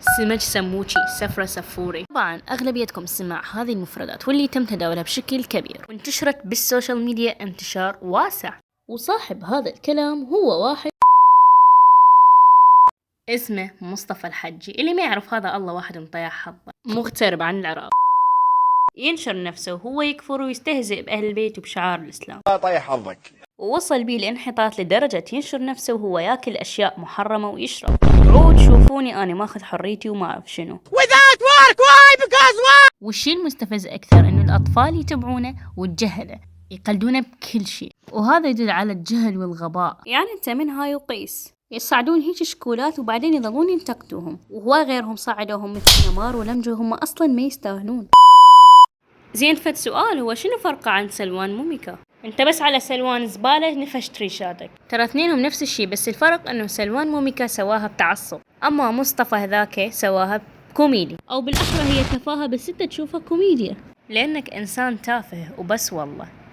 سمج سموشي، سفرة سفوري. طبعا أغلبيتكم سمع هذه المفردات واللي تم تداولها بشكل كبير وانتشرت بالسوشيال ميديا انتشار واسع. وصاحب هذا الكلام هو واحد اسمه مصطفى الحجي. اللي ما يعرف هذا الله واحد مطيح حظه، مغترب عن العراق، ينشر نفسه وهو يكفر ويستهزئ بأهل البيت وبشعار الإسلام. طيح حظك. ووصل بيه الانحطاط لدرجة ينشر نفسه وهو ياكل أشياء محرمة ويشرب. عود شوفوني أنا ماخذ حريتي وما أعرف شنو. Without work, why? Because why? والشي المستفز أكثر إنه الأطفال يتبعونه والجهلة يقلدونه بكل شيء، وهذا يدل على الجهل والغباء. يعني أنت من هاي وقيس يصعدون هيك شكولات وبعدين يظلون ينتقدوهم، وهو غيرهم صعدوهم مثل نمار ولمجوا هم أصلا ما يستاهلون. زين فد سؤال، هو شنو فرقه عن سلوان موميكا؟ انت بس على سلوان زبالة نفشت ريشاتك. ترى اثنينهم نفس الشي، بس الفرق انه سلوان موميكا سواها بتعصب، اما مصطفى هذاك سواها بكوميدي، او بالاحرى هي تفاهة بس انت تشوفها كوميديا لانك انسان تافه وبس والله.